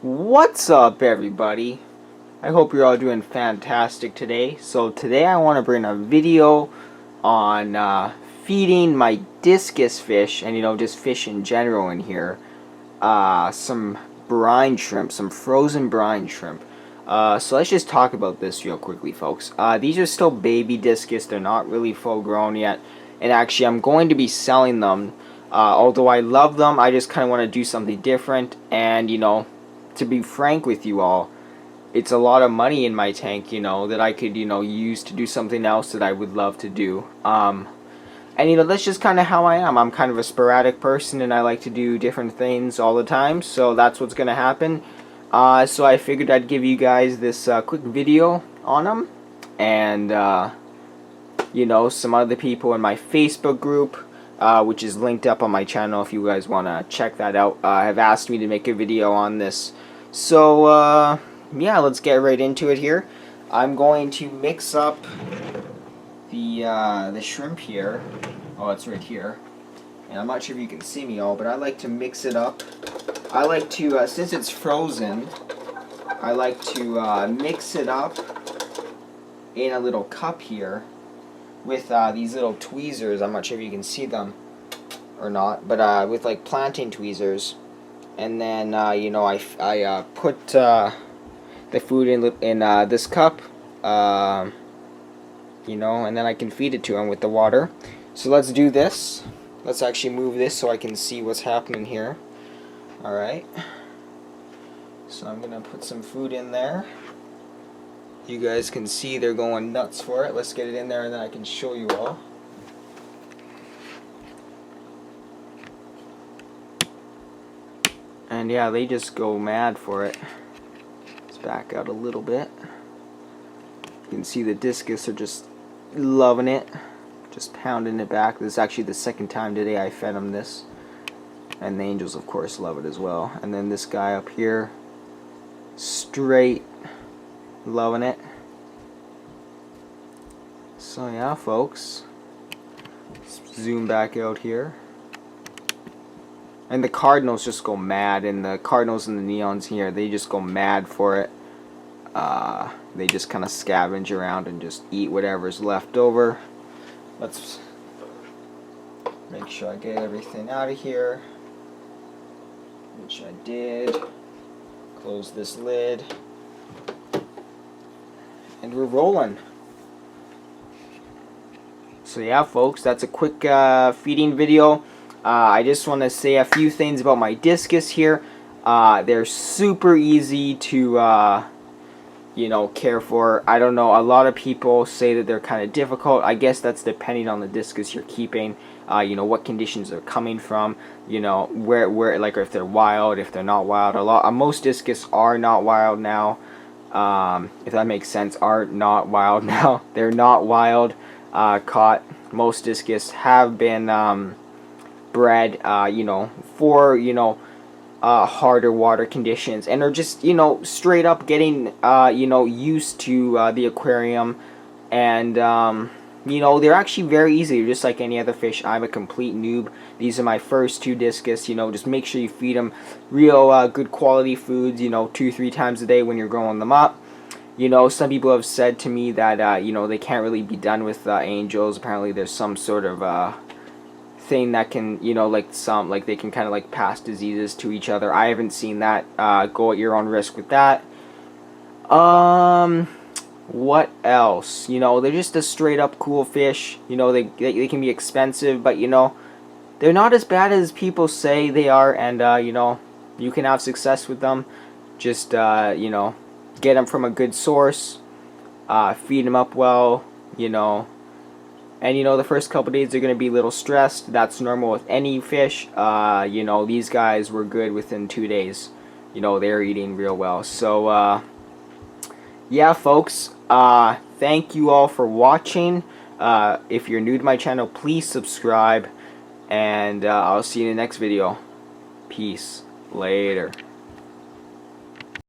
What's up, everybody? I hope you're all doing fantastic today. So today I want to bring a video on feeding my discus fish and just fish in general in here some brine shrimp, some frozen brine shrimp. So let's just talk about this real quickly, folks. These are still baby discus. They're not really full grown yet. And actually I'm going to be selling them. Although I love them, I just kind of want to do something different. And to be frank with you all, it's a lot of money in my tank, that I could, use to do something else that I would love to do. And that's just kind of how I am. I'm kind of a sporadic person, and I like to do different things all the time. So that's what's gonna happen. So I figured I'd give you guys this quick video on them, and some other people in my Facebook group, which is linked up on my channel if you guys want to check that out, have asked me to make a video on this. So yeah, let's get right into it here. I'm going to mix up the shrimp here. Oh, it's right here. And I'm not sure if you can see me all, but I like to mix it up. I like to, since it's frozen, I like to mix it up in a little cup here with these little tweezers. I'm not sure if you can see them or not, but with like planting tweezers. And then I put the food in this cup, and then I can feed it to them with the water. So let's do this. Let's actually move this so I can see what's happening here. Alright, so I'm gonna put some food in there. You guys can see they're going nuts for it. Let's get it in there and then I can show you all. And yeah, they just go mad for it. Let's back out a little bit. You can see the discus are just loving it. Just pounding it back. This is actually the second time today I fed them this. And the angels, of course, love it as well. And then this guy up here, straight loving it. So yeah, folks. Let's zoom back out here. And the cardinals just go mad, and the cardinals and the neons here, they just go mad for it. They just kind of scavenge around and just eat whatever's left over. Let's make sure I get everything out of here, which I did. Close this lid, and we're rolling. So yeah, folks, that's a quick feeding video. I just want to say a few things about my discus here. They're super easy to care for. I don't know, a lot of people say that they're kind of difficult. I guess that's depending on the discus you're keeping, what conditions they're coming from, where like if they're wild, if they're not wild. Most discus are not wild now, if that makes sense. Are not wild now. They're not wild caught. Most discus have been bred for harder water conditions, and are just straight up getting used to the aquarium. And they're actually very easy, just like any other fish. I'm a complete noob. These are my first two discus. Just make sure you feed them real good quality foods 2-3 times a day when you're growing them up. Some people have said to me that they can't really be done with angels. Apparently there's some sort of thing that can they can kind of pass diseases to each other. I haven't seen that. Go at your own risk with that. What else? They're just a straight up cool fish. They can be expensive, but they're not as bad as people say they are. And you can have success with them. Just get them from a good source, feed them up well, and the first couple days they're going to be a little stressed. That's normal with any fish. These guys were good within 2 days. They're eating real well. So yeah, folks, thank you all for watching. If you're new to my channel, please subscribe, and I'll see you in the next video. Peace. Later.